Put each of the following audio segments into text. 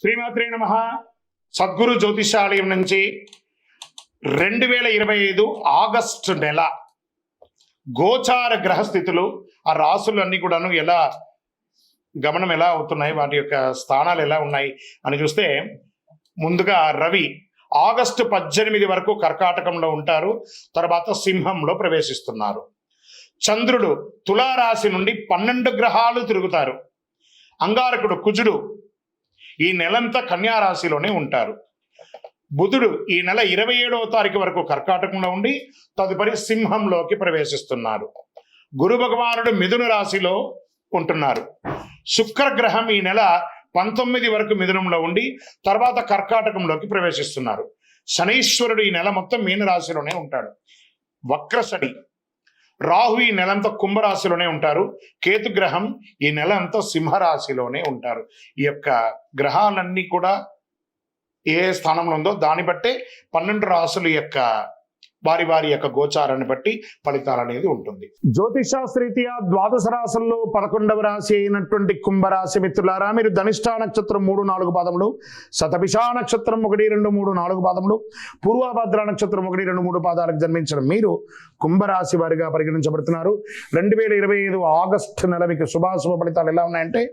శ్రీమాత్రే నమః. సద్గురు జ్యోతిషాలయం నుంచి 2025 ఆగస్టు నెల గోచార గ్రహస్థితులు, ఆ రాసులన్నీ కూడాను ఎలా గమనం ఎలా అవుతున్నాయి, వాటి యొక్క స్థానాలు ఎలా ఉన్నాయి అని చూస్తే, ముందుగా రవి ఆగస్టు 18 వరకు కర్కాటకంలో ఉంటారు, తర్వాత సింహంలో ప్రవేశిస్తున్నారు. చంద్రుడు తులారాశి నుండి 12 గ్రహాలు తిరుగుతారు. అంగారకుడు కుజుడు ఈ నెలంతా కన్యారాశిలోనే ఉంటారు. బుధుడు ఈ నెల 27వ తారీఖు వరకు కర్కాటకంలో ఉండి తదుపరి సింహంలోకి ప్రవేశిస్తున్నారు. గురు భగవానుడు మిథున రాశిలో ఉంటున్నారు. శుక్రగ్రహం ఈ నెల 19 వరకు మిథునంలో ఉండి తర్వాత కర్కాటకంలోకి ప్రవేశిస్తున్నారు. శనీశ్వరుడు ఈ నెల మొత్తం మీన రాశిలోనే ఉంటాడు. వక్రశని. రాహు ఈ నెలంతా కుంభరాశిలోనే ఉంటారు. కేతుగ్రహం ఈ నెల అంతా సింహరాశిలోనే ఉంటారు. ఈ యొక్క గ్రహాలన్నీ కూడా ఏ స్థానంలో ఉందో దాన్ని బట్టే 12 రాశుల యొక్క వారి యొక్క గోచారాన్ని బట్టి ఫలితాలు అనేది ఉంటుంది. జ్యోతిషాస్త్రీత్యా ద్వాదశ రాశుల్లో 11వ రాశి అయినటువంటి కుంభరాశి మిత్రులారా, మీరు ధనిష్ఠా నక్షత్రం 3-4 పాదములు, శతభిషా నక్షత్రం 1-2-3-4 పాదములు, పూర్వభద్ర నక్షత్రం 1-2-3 పాదాలకు జన్మించిన మీరు కుంభరాశి వారిగా పరిగణించబడుతున్నారు. 2025 ఆగస్టు నెల మీకు శుభాశుభ ఫలితాలు ఎలా ఉన్నాయంటే,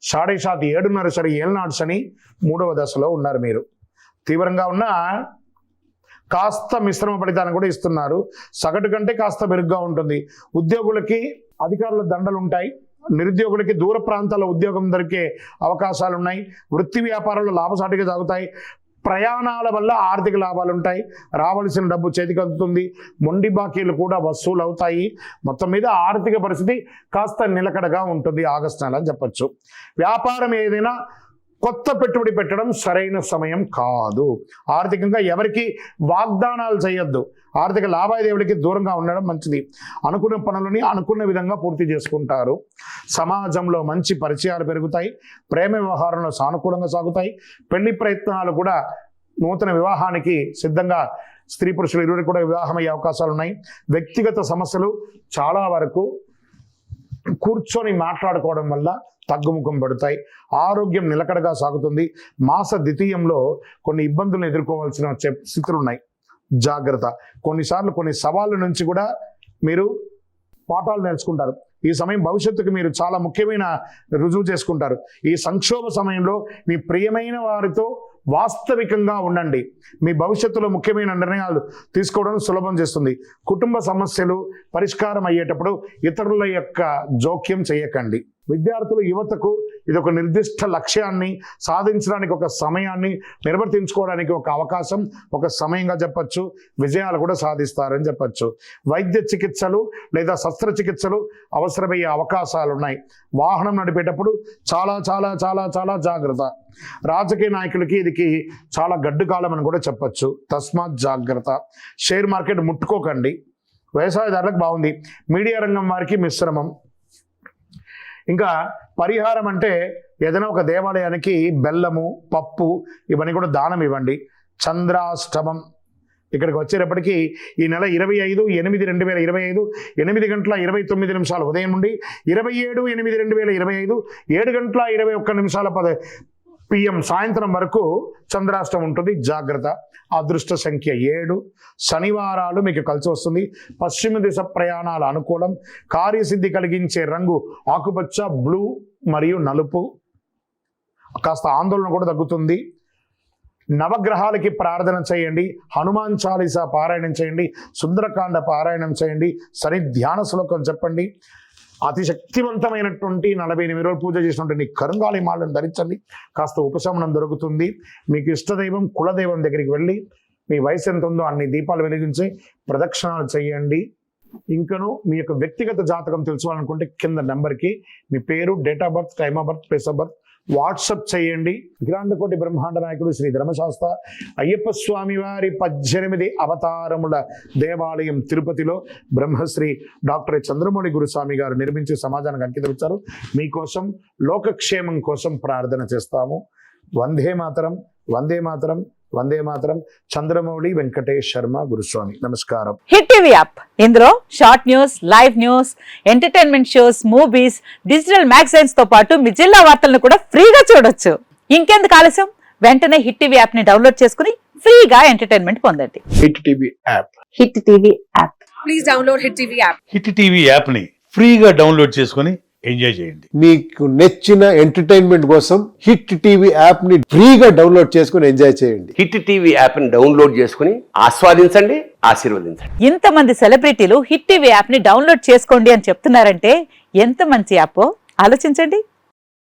7.5 7.5 శని, ఏళ్ళనాడు శని 3వ దశలో ఉన్నారు. మీరు తీవ్రంగా ఉన్న కాస్త మిశ్రమ ఫలితాన్ని కూడా ఇస్తున్నారు. సగటు కంటే కాస్త మెరుగ్గా ఉంటుంది. ఉద్యోగులకి అధికారుల దండలు ఉంటాయి. నిరుద్యోగులకి దూర ప్రాంతాల్లో ఉద్యోగం దొరికే అవకాశాలు ఉన్నాయి. వృత్తి వ్యాపారాలు లాభసాటిగా సాగుతాయి. ప్రయాణాల వల్ల ఆర్థిక లాభాలు ఉంటాయి. రావాల్సిన డబ్బు చేతికి అందుతుంది. మొండి బాకీలు కూడా వసూలు అవుతాయి. మొత్తం మీద ఆర్థిక పరిస్థితి కాస్త నిలకడగా ఉంటుంది ఆగస్టు నెల అని చెప్పచ్చు. వ్యాపారం ఏదైనా కొత్త పెట్టుబడి పెట్టడం సరైన సమయం కాదు. ఆర్థికంగా ఎవరికి వాగ్దానాలు చేయొద్దు. ఆర్థిక లావాదేవీలకి దూరంగా ఉండడం మంచిది. అనుకున్న పనులని అనుకున్న విధంగా పూర్తి చేసుకుంటారు. సమాజంలో మంచి పరిచయాలు పెరుగుతాయి. ప్రేమ వ్యవహారంలో సానుకూలంగా సాగుతాయి. పెళ్లి ప్రయత్నాలు కూడా నూతన వివాహానికి సిద్ధంగా స్త్రీ పురుషులు ఇరువురికి కూడా వివాహం అయ్యే అవకాశాలు ఉన్నాయి. వ్యక్తిగత సమస్యలు చాలా వరకు కూర్చొని మాట్లాడుకోవడం వల్ల తగ్గుముఖం పడతాయి. ఆరోగ్యం నిలకడగా సాగుతుంది. మాస ద్వితీయంలో కొన్ని ఇబ్బందులను ఎదుర్కోవాల్సిన స్థితులు ఉన్నాయి. జాగ్రత్త. కొన్నిసార్లు కొన్ని సవాళ్ళ నుంచి కూడా మీరు పాఠాలు నేర్చుకుంటారు. ఈ సమయం భవిష్యత్తుకు మీరు చాలా ముఖ్యమైన రుజువు చేసుకుంటారు. ఈ సంక్షోభ సమయంలో మీ ప్రియమైన వారితో వాస్తవికంగా ఉండండి. మీ భవిష్యత్తులో ముఖ్యమైన నిర్ణయాలు తీసుకోవడం సులభం చేస్తుంది. కుటుంబ సమస్యలు పరిష్కారం అయ్యేటప్పుడు ఇతరుల యొక్క జోక్యం చేయకండి. విద్యార్థులు, యువతకు ఇది ఒక నిర్దిష్ట లక్ష్యాన్ని సాధించడానికి ఒక సమయాన్ని నిర్వర్తించుకోవడానికి ఒక అవకాశం, ఒక సమయంగా చెప్పచ్చు. విజయాలు కూడా సాధిస్తారని చెప్పచ్చు. వైద్య చికిత్సలు లేదా శస్త్రచికిత్సలు అవసరమయ్యే అవకాశాలు ఉన్నాయి. వాహనం నడిపేటప్పుడు చాలా చాలా చాలా చాలా జాగ్రత్త. రాజకీయ నాయకులకి ఇది చాలా గడ్డు కాలం అని కూడా చెప్పచ్చు. తస్మాత్ జాగ్రత్త. షేర్ మార్కెట్ ముట్టుకోకండి. వ్యవసాయదారులకు బాగుంది. మీడియా రంగం వారికి మిశ్రమం. ఇంకా పరిహారం అంటే ఏదైనా ఒక దేవాలయానికి బెల్లము, పప్పు ఇవన్నీ కూడా దానం ఇవ్వండి. చంద్రాష్టమం ఇక్కడికి వచ్చేటప్పటికి ఈ నెల 25/8/2025 8:29 ఉదయం నుండి 27/8/2025 7:21 PM సాయంత్రం వరకు చంద్రాష్టం ఉంటుంది. జాగ్రత్త. అదృష్ట సంఖ్య 7. శనివారాలు మీకు కలిసి వస్తుంది. పశ్చిమ దిశ ప్రయాణాలు అనుకూలం. కార్యసిద్ధి కలిగించే రంగు ఆకుపచ్చ, బ్లూ మరియు నలుపు. కాస్త ఆందోళన కూడా తగ్గుతుంది. నవగ్రహాలకి ప్రార్థన చేయండి. హనుమాన్ చాలీసా పారాయణం చేయండి. సుందరకాండ పారాయణం చేయండి. శని ధ్యాన శ్లోకం చెప్పండి. అతి శక్తివంతమైనటువంటి 48 రోజులు పూజ చేసినటువంటి కరుంగాలి మాలను ధరించండి. కాస్త ఉపశమనం దొరుకుతుంది. మీకు ఇష్టదైవం కులదైవం దగ్గరికి వెళ్ళి మీ వయసు ఎంత ఉందో అన్ని దీపాలు వెలిగించి ప్రదక్షిణాలు చేయండి. ఇంకను మీ యొక్క వ్యక్తిగత జాతకం తెలుసుకోవాలనుకుంటే కింద నెంబర్కి మీ పేరు, date of birth, time of birth, place of birth WhatsApp చేయండి. అఖిలాండకోటి బ్రహ్మాండ నాయకుడు శ్రీ ధర్మశాస్త్ర అయ్యప్ప స్వామి వారి 18 అవతారముల దేవాలయం తిరుపతిలో బ్రహ్మశ్రీ డాక్టర్ చంద్రమౌళి గురుస్వామి గారు నిర్మించి సమాజానికి అంకితమిచ్చారు. మీకోసం లోకక్షేమం కోసం ప్రార్థన చేస్తాము. వందే మాతరం, వందే మాతరం, వందే మాతరం. చంద్రమౌళి వెంకటేష్ శర్మ గురుస్వామి. నమస్కారం. హిట్ టీవీ యాప్, ఇందులో short news, live news, entertainment shows, movies, digital magazines తో పాటు మీ జిల్లా వార్తలను కూడా ఫ్రీగా చూడొచ్చు. ఇంకెందుకు ఆలస్యం, వెంటనే హిట్ టీవీ యాప్ ని డౌన్లోడ్ చేసుకుని ఫ్రీగా ఎంటర్టైన్మెంట్ పొందండి. Hit TV app. Hit TV app. Please download Hit TV app. Hit TV యాప్ని ఫ్రీగా డౌన్లోడ్ చేసుకొని ఎంజాయ్ చేయండి. మీకు నచ్చిన ఎంటర్టైన్మెంట్ కోసం హిట్ టీవీ యాప్ ని ఫ్రీగా డౌన్లోడ్ చేసుకుని ఎంజాయ్ చేయండి. హిట్ టీవీ యాప్ని డౌన్లోడ్ చేసుకుని ఆస్వాదించండి, ఆశీర్వదించండి. ఇంతమంది సెలబ్రిటీలు హిట్ టీవీ యాప్ ని డౌన్లోడ్ చేసుకోండి అని చెప్తున్నారంటే ఎంత మంచి యాప్ ఆలోచించండి.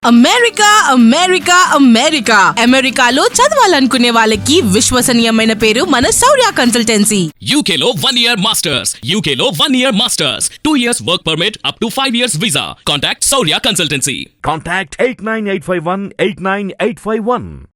అమెరికా అమెరికా అమెరికా అమెరికాలో చదవాలనుకునే వాళ్ళకి విశ్వసనీయమైన పేరు మన శౌర్య consultancy. UK Law 1 Year Masters. UK Law 1 Year Masters. 2 years work permit up to 5 years visa. Contact Saurya Consultancy. Contact 89851 89851.